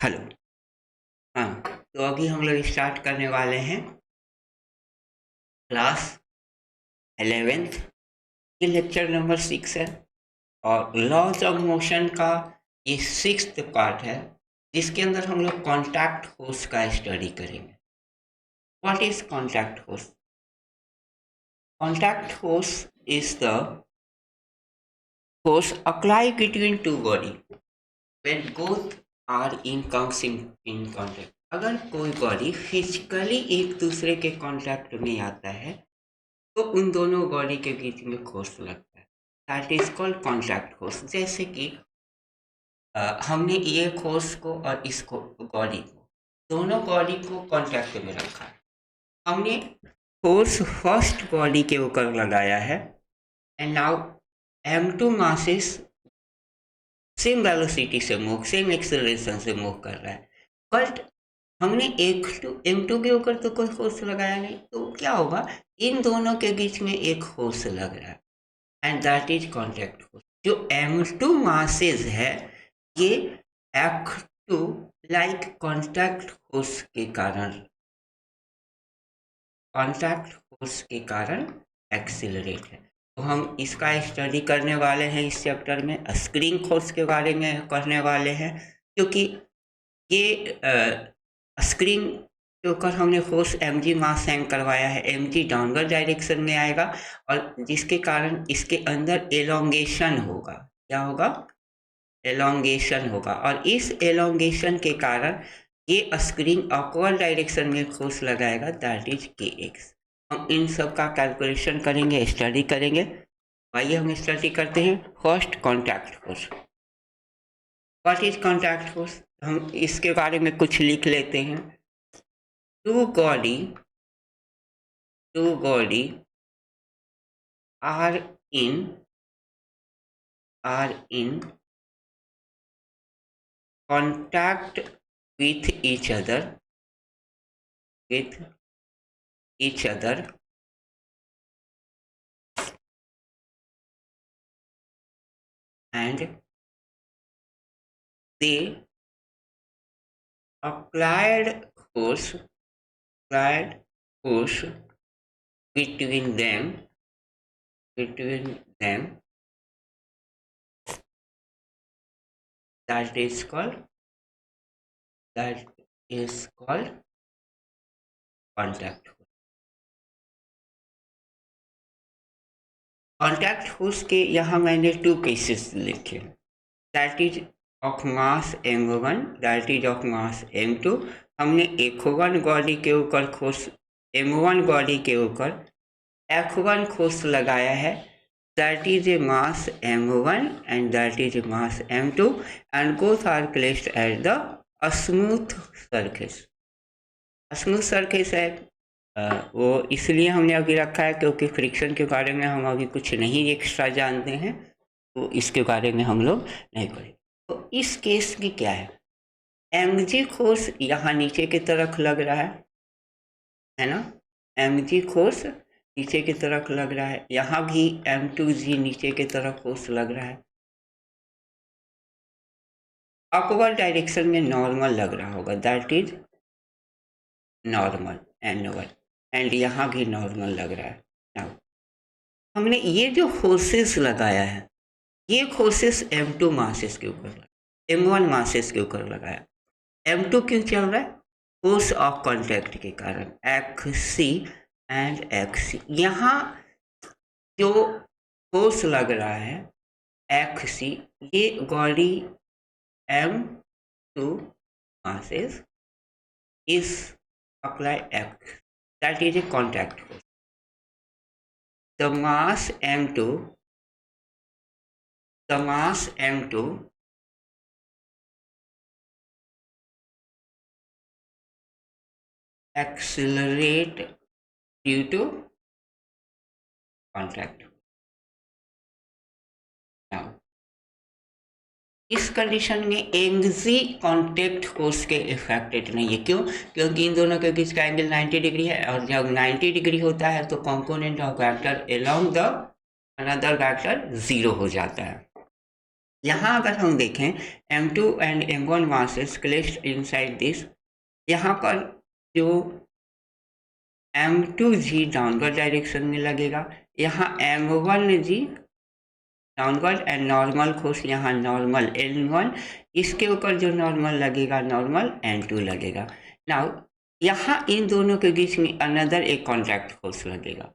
Hello. हाँ, तो अभी हम लोग स्टार्ट करने वाले हैं क्लास 11th। ये लेक्चर नंबर 6 है और लॉज ऑफ मोशन का ये 6th पार्ट है, जिसके अंदर हम लोग कॉन्टैक्ट फोर्स का स्टडी करेंगे। What is contact force? Contact force is the force applied between two body when both are in contact। अगर कोई बॉडी फिजिकली एक दूसरे के कांटेक्ट में आता है तो उन दोनों बॉडी के बीच में फोर्स लगता है, that is called contact force. जैसे कि हमने ये फोर्स को और इसको बॉडी को दोनों बॉडी को कांटेक्ट में रखा है। हमने फोर्स फर्स्ट बॉडी के ऊपर लगाया है and now m2 masses same velocity से मूव, सेम एक्सेलरेशन से मूव कर रहा है, बट हमने m2 के ऊपर तो कोई फोर्स लगाया नहीं, तो क्या होगा, इन दोनों के बीच में एक फोर्स लग रहा है and that is contact force. जो m2 मासेस है ये f2 लाइक कॉन्टैक्ट फोर्स के कारण एक्सिलरेट है। तो हम इसका स्टडी करने वाले हैं इस चैप्टर में, स्प्रिंग फोर्स के बारे में करने वाले हैं, क्योंकि ये स्प्रिंग के ऊपर हमने फोर्स mg मास सेंड करवाया है। mg डाउनवर्ड डायरेक्शन में आएगा और जिसके कारण इसके अंदर एलोंगेशन होगा। क्या होगा? एलोंगेशन होगा, और इस एलोंगेशन के कारण ये स्प्रिंग अपवर्ड डायरेक्शन में फोर्स लगाएगा, दैट इज kx। हम इन सब का कैलकुलेशन करेंगे, स्टडी करेंगे। आइए हम स्टडी करते हैं first contact force. What is contact force? हम इसके बारे में कुछ लिख लेते हैं। Two body are in contact with each other and they applied force between them that is called contact force। Contact force के यहाँ मैंने 2 केसेस लिखे, that is of mass m1, that is of mass m2। हमने f1 body के ऊपर force m1 body के ऊपर f1 force लगाया है, that is a mass m1 and that is a mass m2 and both are placed at the smooth surface। Smooth surface है वो इसलिए हमने अभी रखा है क्योंकि फ्रिक्शन के बारे में हम अभी कुछ नहीं एक्स्ट्रा जानते हैं, तो इसके बारे में हम लोग नहीं करेंगे। तो इस केस में क्या है, mg फोर्स यहाँ नीचे की तरफ लग रहा है ना, mg फोर्स नीचे की तरफ लग रहा है, यहाँ भी m2g नीचे की तरफ फोर्स लग रहा है। अपवर्ड डायरेक्शन में नॉर्मल लग रहा होगा, that is normal n1, and यहाँ भी नॉर्मल लग रहा है। नाउ हमने ये जो फोर्सेस लगाया है, ये फोर्सेस m2 मासेस के ऊपर, m1 मासेस के ऊपर लगाया। m2 क्यों चल रहा है? फोर्स ऑफ कांटेक्ट के कारण, xc एंड xc। यहाँ जो फोर्स लग रहा है xc, ये body m2 masses is apply x, that is a contact force। The mass m2 accelerate due to contact। Now इस कंडीशन में mg कॉन्टैक्ट फोर्स के इफेक्टेड नहीं है। क्यों? क्योंकि इन दोनों के बीच का एंगल 90 डिग्री है, और जब 90 डिग्री होता है तो component of vector along the another vector 0 हो जाता है। यहाँ अगर हम देखें M2 and M1 masses placed inside this, यहाँ पर जो M2G डाउनवर्ड डायरेक्शन में लगेगा, यहाँ M1G downward and normal force यहाँ नॉर्मल N1, इसके ऊपर जो नॉर्मल लगेगा नॉर्मल N2 लगेगा। नाउ यहाँ इन दोनों के बीच में अनदर एक कॉन्टैक्ट फोर्स लगेगा।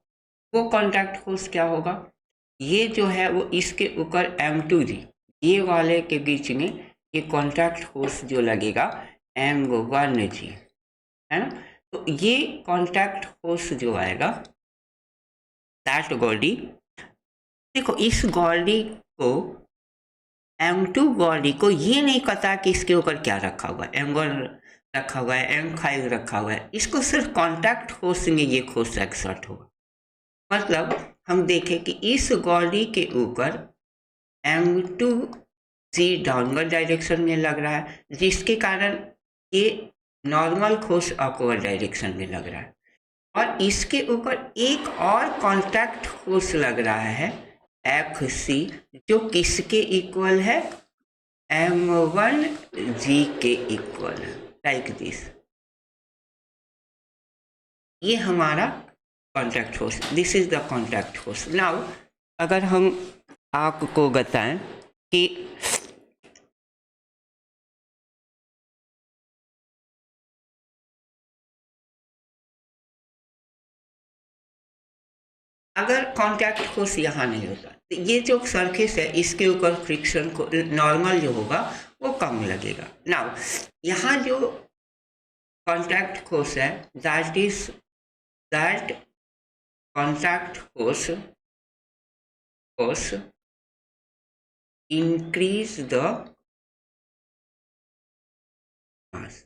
वो कॉन्टैक्ट फोर्स क्या होगा, ये जो है वो इसके ऊपर M2G, ये वाले के बीच में ये कॉन्टैक्ट फोर्स जो लगेगा M1G, है ना। तो ये कॉन्टैक्ट फोर्स जो आएगा दैट बॉडी, देखो इस बॉडी को M2 बॉडी को ये नहीं पता कि इसके ऊपर क्या रखा हुआ है, M1 रखा हुआ है, M5 रखा हुआ है, इसको सिर्फ कॉन्टैक्ट फोर्स में ये फोर्स एक्सर्ट होगा। मतलब हम देखें कि इस बॉडी के ऊपर M2G डाउनवर्ड डायरेक्शन में लग रहा है, जिसके कारण ये नॉर्मल फोर्स अपवर्ड डायरेक्शन में लग रहा है, और इसके ऊपर एक और कॉन्टैक्ट फोर्स लग रहा है FC, जो किसके इक्वल है, M1G के इक्वल है, लाइक दिस। ये हमारा contact force, this is the contact force. Now अगर हम आपको बताएं कि अगर कॉन्टैक्ट फोर्स यहाँ नहीं होता तो ये जो सरफेस है इसके ऊपर फ्रिक्शन को नॉर्मल जो होगा वो कम लगेगा। नाउ यहाँ जो कॉन्टैक्ट फोर्स है that contact force increase the mass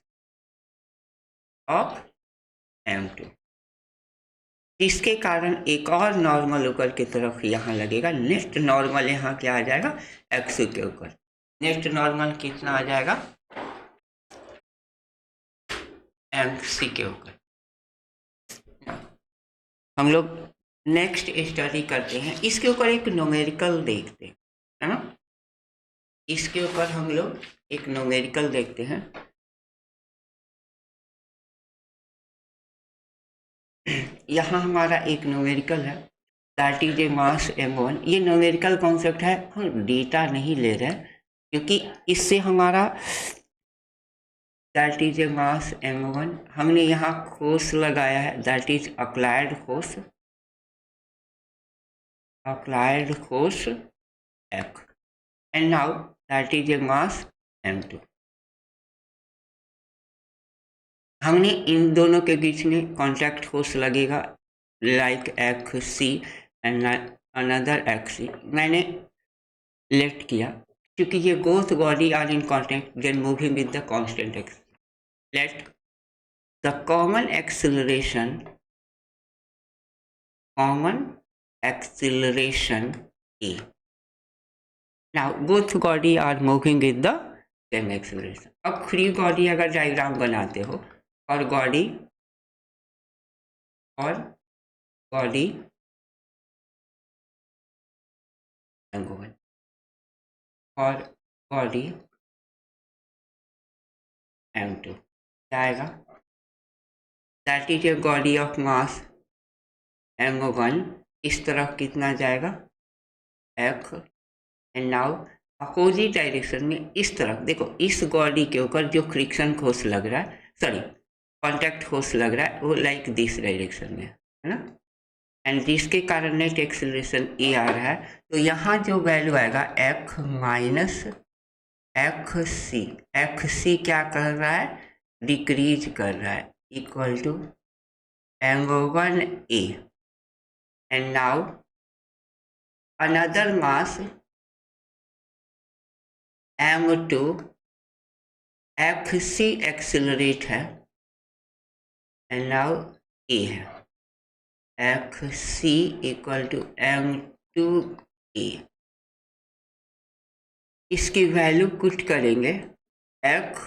of M2, इसके कारण एक और नॉर्मल ऊपर की तरफ यहाँ लगेगा। नेक्स्ट नॉर्मल यहाँ क्या आ जाएगा, X के ऊपर। नेक्स्ट नॉर्मल कितना आ जाएगा, MC के ऊपर। हम लोग नेक्स्ट स्टडी करते हैं, इसके ऊपर एक न्यूमेरिकल देखते हैं, है ना। इसके ऊपर हम लोग एक न्यूमेरिकल देखते हैं। यहाँ हमारा एक न्यूमेरिकल है that is a mass M1। ये न्यूमेरिकल कॉन्सेप्ट है, हम डेटा नहीं ले रहे हैं क्योंकि इससे हमारा that is a mass M1, हमने यहाँ फोर्स लगाया है that is applied force F, and now that is a mass M2। हमने इन दोनों के बीच में कॉन्टैक्ट फोर्स लगेगा like FC and another XC। मैंने लेफ्ट किया क्योंकि ये both body are in contact then moving with the constant x। Let the common acceleration A। Now both body are moving with the same acceleration. अब free body अगर diagram बनाते हो और body और बॉडी M2 क्या आएगा, that is a body of mass M1, इस तरफ कितना जाएगा F, and now opposite direction में इस तरफ देखो, इस बॉडी के ऊपर जो फ्रिक्शन फोर्स लग रहा है, सॉरी कॉन्टैक्ट फोर्स लग रहा है, वो लाइक दिस डायरेक्शन में है ना, एंड जिसके कारण नेट एक्सेलरेशन ए आ रहा है। तो यहाँ जो वैल्यू आएगा F माइनस FC क्या कर रहा है, डिक्रीज कर रहा है, equal to M1A, and now another mass M2, FC accelerate है एंड नाउ A है, FC इक्वल टू M2A। इसकी वैल्यू पुट करेंगे F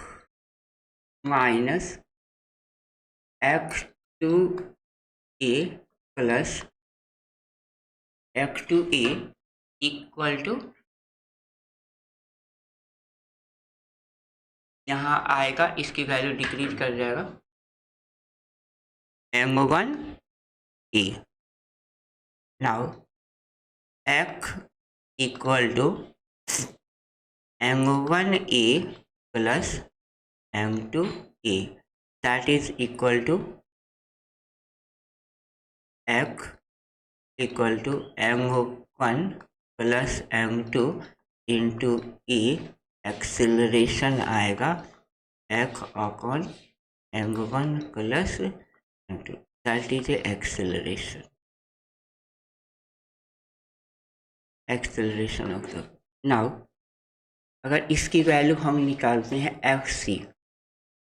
minus F2A plus F2A equal to यहाँ आएगा, इसकी वैल्यू डिक्रीज कर जाएगा m1 a। Now x equal to m1 a plus m2 a, that is equal to x equal to m1 plus m2 into a. Acceleration आएगा x upon m1 plus m2, that is acceleration of the. Now अगर इसकी value हम निकालते हैं F C,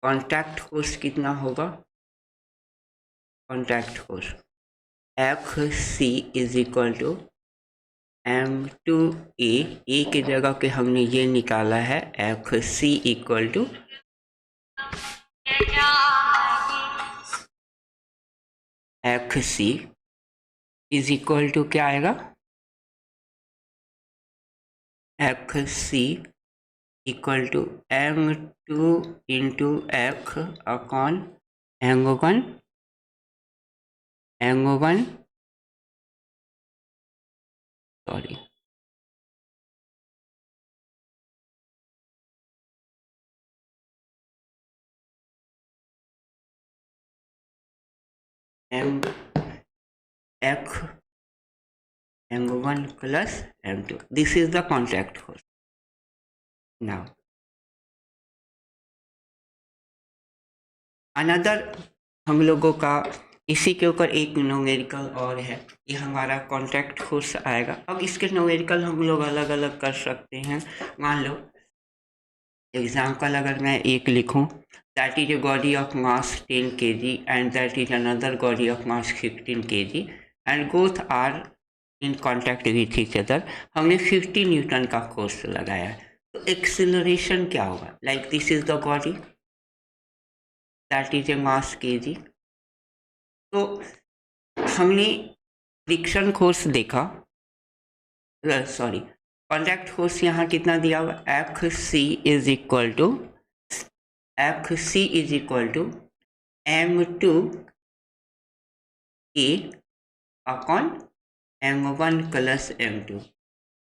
contact force कितना होगा? Contact force F C is equal to m2a, a की जगह पे हमने ये निकाला है F C equal to F C is equal to क्या आएगा? F C equal to m2 into f upon m1 sorry m1 plus m2, this is the contact force. Now another हम लोगों का इसी के ऊपर एक न्यूमेरिकल और है, ये हमारा कॉन्टैक्ट फोर्स आएगा। अब इसके न्यूमेरिकल हम लोग अलग अलग कर सकते हैं। मान लो एग्जाम्पल अगर मैं एक लिखूं, that is a body of mass 10 kg and that is another body of mass 15 kg and both are in contact with each other. हमने 50 न्यूटन का फोर्स लगाया, तो एक्सिलरेशन क्या होगा? Like this is the body, that is a mass kg। तो हमने friction force देखा, sorry contact force यहाँ कितना दिया हुआ? F C is equal to m2 a upon m1 plus m2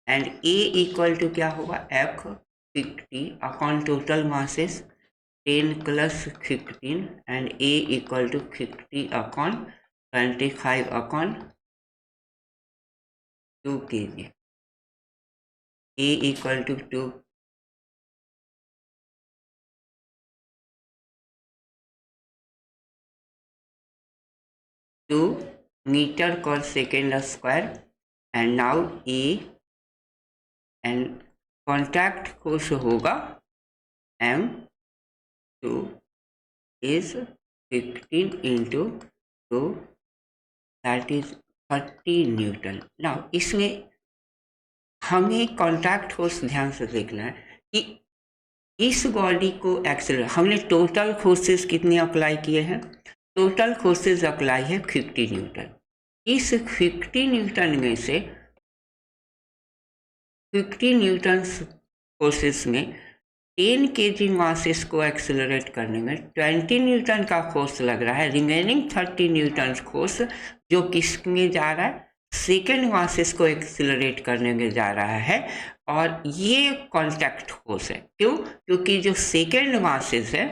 and a equal to क्या होगा? f 50 upon total masses 10 plus 15 and a equal to 50 upon 25 upon 2 kg, a equal to 2 metre per second square and now a and contact force होगा m2 is 15 into 2, that is 30 Newton. Now इसमें हमें contact force ध्यान से देखना है कि इस body को एक्सेलरेट, हमने टोटल फोर्सेस कितने अप्लाई किए हैं? टोटल फोर्सेस अप्लाई है 50 न्यूटन। इस 50 न्यूटन में से 50 न्यूटन फोर्सेस में 10 kg मासेस को एक्सेलरेट करने में 20 न्यूटन का फोर्स लग रहा है। रिमेनिंग 30 न्यूटन फोर्स जो किस में जा रहा है? सेकेंड मासेस को एक्सेलरेट करने में जा रहा है, और ये कॉन्टैक्ट फोर्स है। क्यों? क्योंकि जो सेकेंड मासेस है,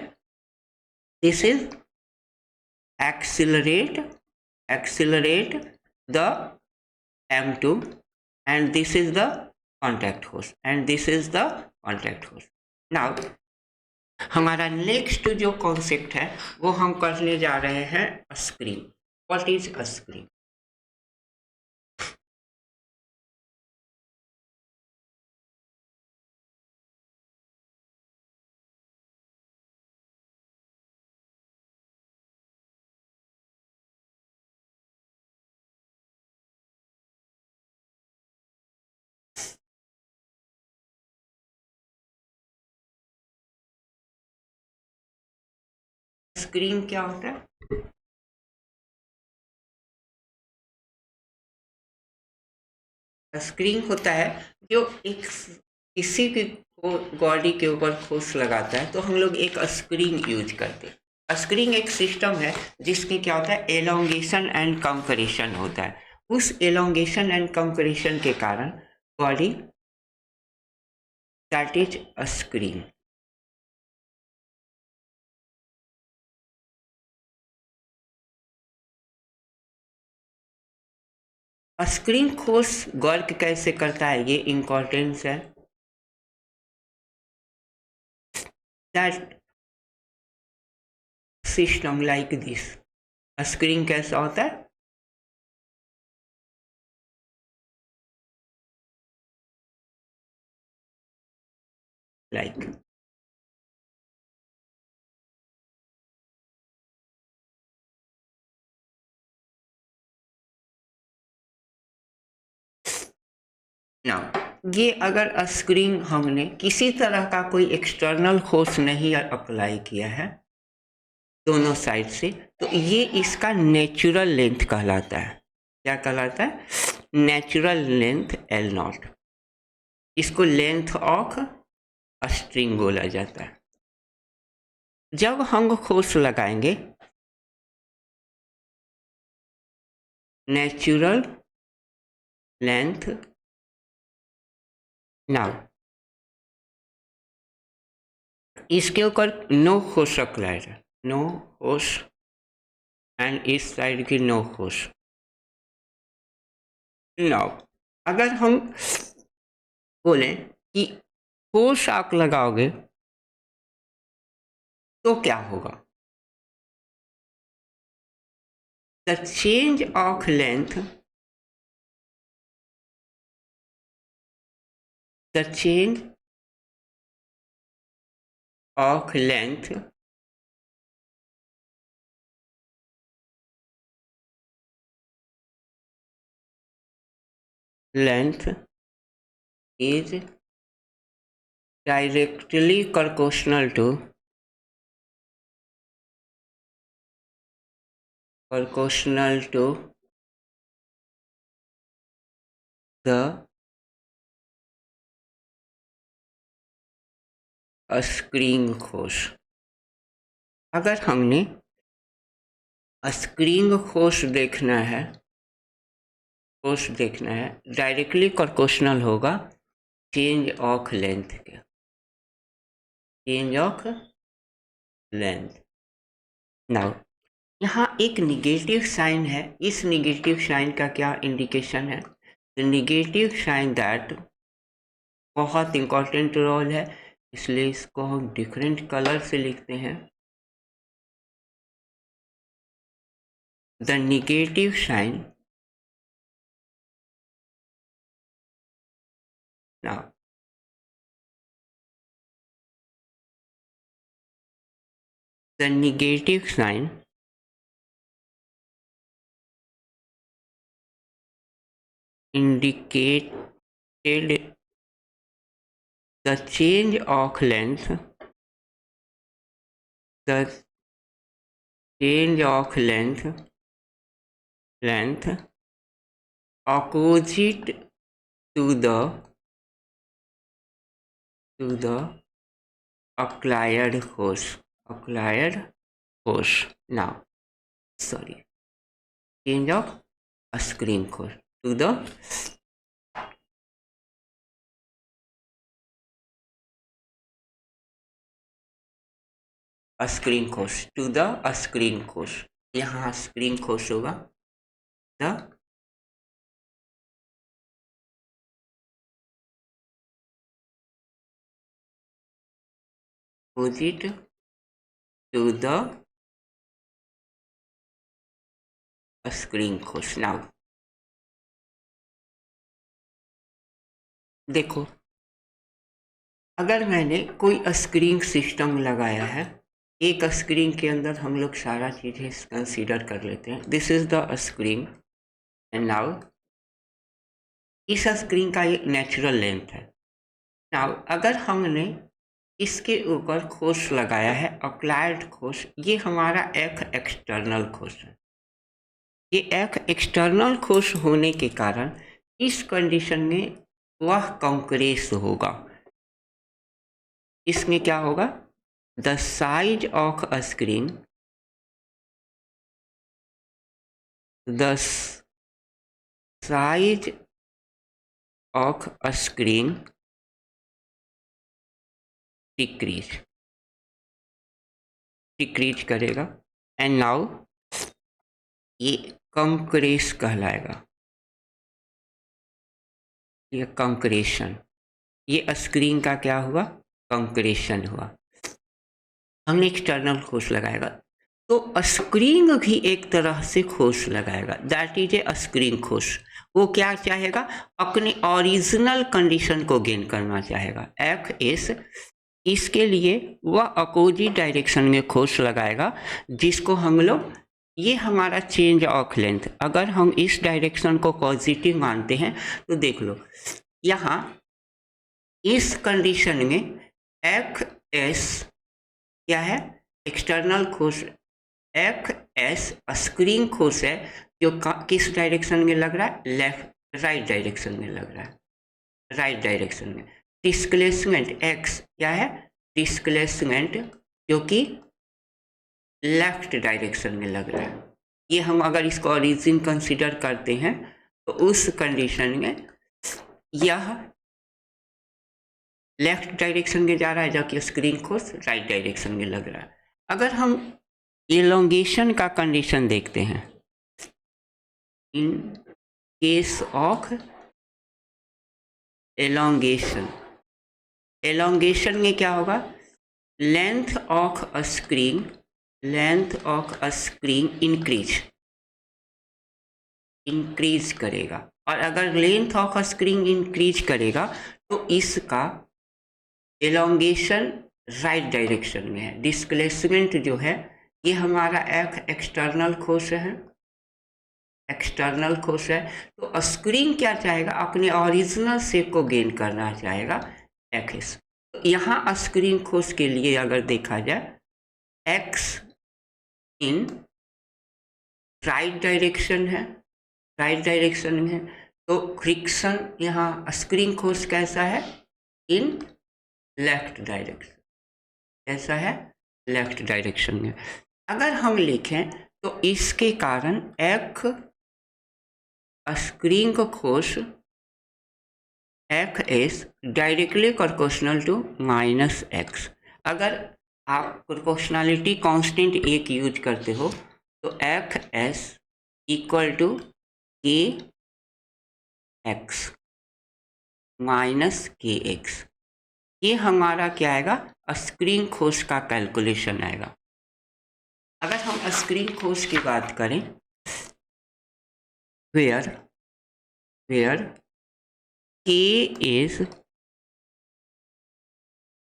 this is accelerate the m2 and this is the contact force and this is the contact force. Now हमारा नेक्स्ट जो कॉन्सेप्ट है वो हम करने जा रहे हैं spring. What is spring? Spring क्या होता है? स्प्रिंग होता है जो एक किसी भी बॉडी के ऊपर खोस लगाता है तो हम लोग एक स्क्रीन यूज करते हैं। स्क्रीन एक सिस्टम है जिसमें क्या होता है, एलोंगेशन एंड कंप्रेशन होता है। उस एलोंगेशन एंड कंप्रेशन के कारण body, that is a screen. Screen खोस वर्क कैसे करता है, ये इम्पोर्टेंस है। That system like this, screen कैसा होता है, लाइक नाउ ये अगर स्क्रीन हमने किसी तरह का कोई एक्सटर्नल फोर्स नहीं अप्लाई किया है दोनों साइड से, तो ये इसका नेचुरल लेंथ कहलाता है। क्या कहलाता है? Natural length L0। इसको लेंथ ऑफ स्ट्रिंग बोला जाता है। जब हम फोर्स लगाएंगे नेचुरल लेंथ, नाउ इसके ऊपर नो फोर्स अप्लाई है, नो फोर्स, एंड इस साइड की नो फोर्स। नाउ अगर हम बोलें कि फोर्स आप लगाओगे तो क्या होगा? The change of length, the change of length is directly proportional to the screen force. अगर हमने स्क्रीन फोर्स देखना है, डायरेक्टली प्रोपोर्शनल होगा चेंज ऑफ लेंथ के, चेंज ऑफ लेंथ। नाउ यहाँ एक निगेटिव साइन है, इस निगेटिव साइन का क्या इंडिकेशन है? निगेटिव साइन दैट बहुत इंपॉर्टेंट रोल है, इसलिए इसको हम डिफरेंट कलर से लिखते हैं। The negative sign, now the negative sign indicated the change of length, the change of length opposite to the acquired force, now sorry, change of screen force to the screen force, to the screen force. यहाँ screen force होगा the opposite to the screen force. Now देखो, अगर मैंने कोई screen system लगाया है, एक screen के अंदर हम लोग सारा चीज़ें कंसीडर कर लेते हैं। This is the screen and now इस स्क्रीन का एक नेचुरल लेंथ है। नाउ अगर हमने इसके ऊपर फोर्स लगाया है, अप्लाइड फोर्स, ये हमारा एक एक्सटर्नल फोर्स है। ये एक एक्सटर्नल फोर्स होने के कारण इस कंडीशन में वह कंप्रेस होगा। इसमें क्या होगा, the size of a screen, the size of a screen decrease करेगा, एंड नाउ ये कंक्रेस कहलाएगा, ये कंक्रेशन, ये स्क्रीन का क्या हुआ, कंक्रेशन हुआ। हमने एक्सटर्नल खोस लगाएगा, तो स्क्रीन भी एक तरह से खोस लगाएगा, दैट इज ए स्क्रीन खोस। वो क्या चाहेगा, अपने ओरिजिनल कंडीशन को गेन करना चाहेगा, एफ एस। इसके लिए वह अपोजिट डायरेक्शन में खोस लगाएगा, जिसको हम लोग, ये हमारा चेंज ऑफ लेंथ, अगर हम इस डायरेक्शन को पॉजिटिव मानते हैं तो देख लो यहाँ इस कंडीशन में एफ एस क्या है, एक्सटर्नल खोस, एफ एस स्क्रीन खोस है, जो किस डायरेक्शन में लग रहा है, लेफ्ट राइट डायरेक्शन में लग रहा है, राइट डायरेक्शन में। डिस्प्लेसमेंट एक्स क्या है, डिस्प्लेसमेंट जो कि लेफ्ट डायरेक्शन में लग रहा है। ये हम अगर इसको ओरिजिन कंसीडर करते हैं तो उस कंडीशन में यह लेफ्ट डायरेक्शन में जा रहा है, जबकि स्क्रीन खोस राइट डायरेक्शन में लग रहा है। अगर हम एलोंगेशन का कंडीशन देखते हैं, in case of elongation, elongation में क्या होगा, length of a screen, length of a screen increase करेगा, और अगर length of a screen increase करेगा तो इसका एलोंगेशन राइट डायरेक्शन में है। डिस्प्लेसमेंट जो है ये हमारा एफ एक्सटर्नल खोस है, एक्सटर्नल खोस है, तो स्क्रीन क्या चाहेगा, अपने ओरिजिनल शेप को गेन करना चाहेगा, एफ एस। तो यहाँ स्क्रीन खोस के लिए अगर देखा जाए एक्स इन राइट डायरेक्शन है, राइट डायरेक्शन में है, तो फ्रिक्शन यहाँ स्क्रीन खोस कैसा है, इन लेफ्ट डायरेक्शन, कैसा है, लेफ्ट डायरेक्शन में। अगर हम लिखें तो इसके कारण एफ स्क्रीन को खोस F S directly proportional to minus X. अगर आप प्रोपोर्शनलिटी कांस्टेंट एक यूज करते हो तो F S equal to K X minus K X, ये हमारा क्या आएगा, स्क्रीन खोस का कैलकुलेशन आएगा। अगर हम स्क्रीन खोस की बात करें, where k is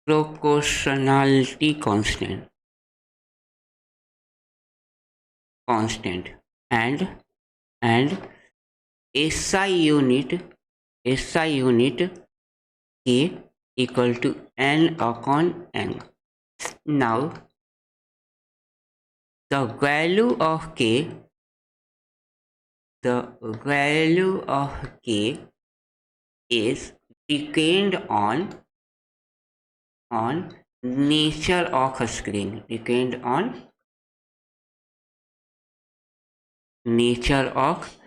proportionality constant and SI unit k equal to n upon n. Now the value of k is depend on nature of a screen, depend on nature of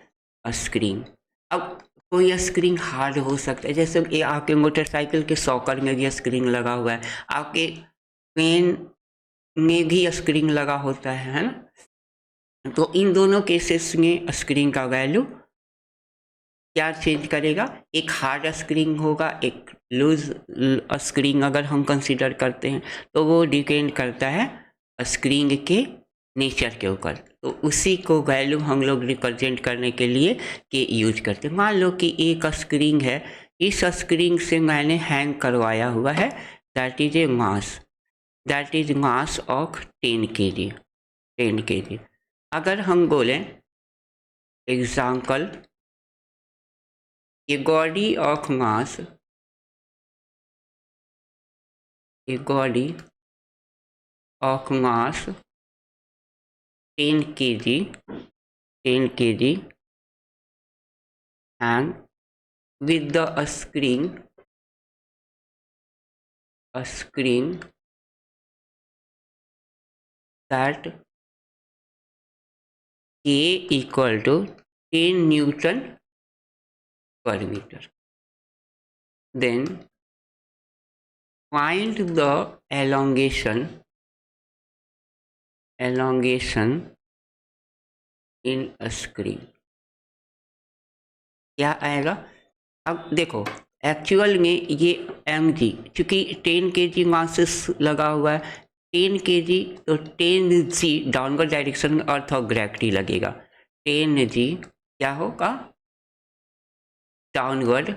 a screen। अब कोई screen hard हो सकता है, जैसे कि आपके motorcycle के soccer में भी स्क्रीन लगा हुआ है, आपके पेन में भी स्क्रीन लगा होता है ना। तो इन दोनों केसेस में स्क्रीन का वैल्यू क्या चेंज करेगा, एक हार्ड स्क्रीन होगा, एक लूज स्क्रीन अगर हम कंसीडर करते हैं तो वो डिपेंड करता है स्क्रीन के नेचर के ऊपर। तो उसी को वैल्यू हम लोग रिप्रेजेंट करने के लिए के यूज करते हैं। मान लो कि एक स्क्रीन है, इस स्क्रीन से मैंने हैंग करवाया हुआ है, that is mass of 10 kg। अगर हम बोलें example, a body of mass 10 kg and with the screen a screen that K equal to 10 Newton per meter. Then find the elongation in a screen. क्या आएगा? अब देखो actual में ये mg, चूंकि 10 kg मासेस लगा हुआ है, 10 kg तो 10g डाउनवर्ड डायरेक्शन में अर्थ ऑफ ग्रेविटी लगेगा। 10g क्या होगा? डाउनवर्ड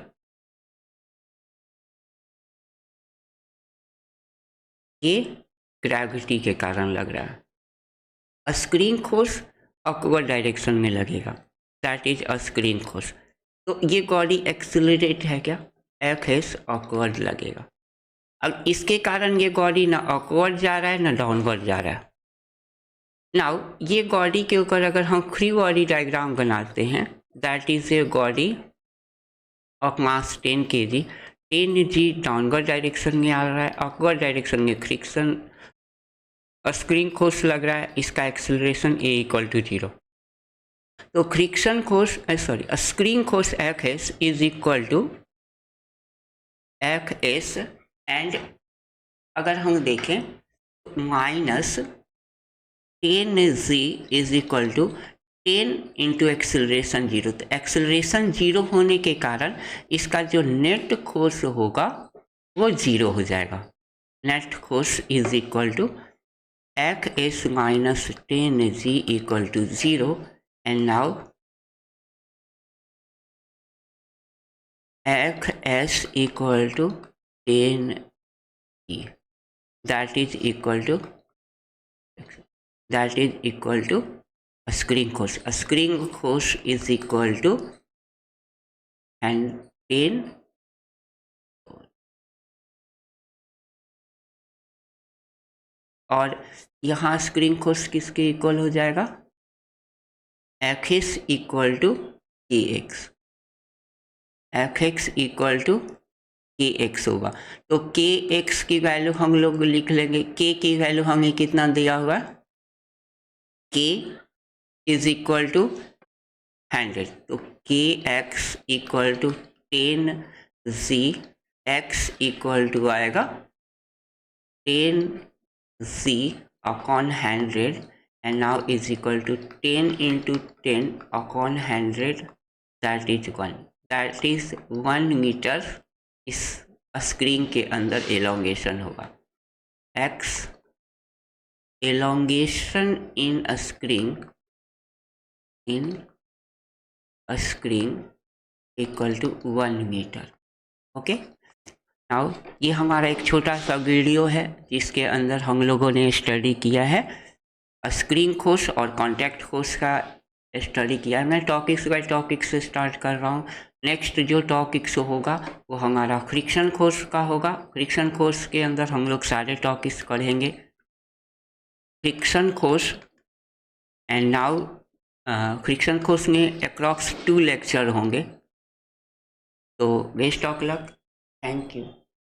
ये ग्रेविटी के कारण लग रहा है। स्क्रीन फोर्स अपवर्ड डायरेक्शन में लगेगा, that is a screen force. तो ये बॉडी एक्सिलरेट है क्या? एक्स अपवर्ड लगेगा। अब इसके कारण ये बॉडी ना अपवर्ड जा रहा है ना डाउनवर्ड जा रहा है। नाउ ये बॉडी के ऊपर अगर हम फ्री बॉडी डायग्राम बनाते हैं, that is a body of mass 10 kg, 10g downward direction में आ रहा है, अपवर्ड डायरेक्शन में फ्रिक्शन स्क्रीन फोर्स लग रहा है, इसका एक्सेलरेशन a इक्वल टू 0। तो friction force screen force F S is equal to F S, and अगर हम देखें minus 10g is equal to 10 into acceleration 0। तो एक्सेलरेशन 0 होने के कारण इसका जो नेट फोर्स होगा वो 0 हो जाएगा। Net force is equal to F S minus 10g equal to 0, and now fs equal to 10e, that is equal to a screen force. A screen force is equal to and 10 और यहाँ screen force किसके equal हो जाएगा? F S equal to K X, F X equal to K X होगा। तो K x की value हम लोग लिख लेंगे, के की वैल्यू हमें कितना दिया हुआ? के इज इक्वल टू 100। तो K X equal to 10g, X equal to आएगा 10g upon 100, and now is equal to 10 into 10 upon 100, that is 1, that is 1 metre इस स्क्रीन के अंदर एलोंगेशन होगा। x elongation in a screen equal to 1 metre. Okay, now ये हमारा एक छोटा सा वीडियो है जिसके अंदर हम लोगों ने स्टडी किया है स्क्रीन फोर्स और कॉन्टैक्ट फोर्स का स्टडी किया है। मैं टॉपिक्स बाय टॉपिक्स से स्टार्ट कर रहा हूँ। नेक्स्ट जो टॉपिक्स होगा वो हमारा फ्रिक्शन फोर्स का होगा। फ्रिक्शन फोर्स के अंदर हम लोग सारे टॉपिक्स पढ़ेंगे, friction force. And now friction force में अप्रॉक्स 2 लेक्चर होंगे। तो best of luck, thank you.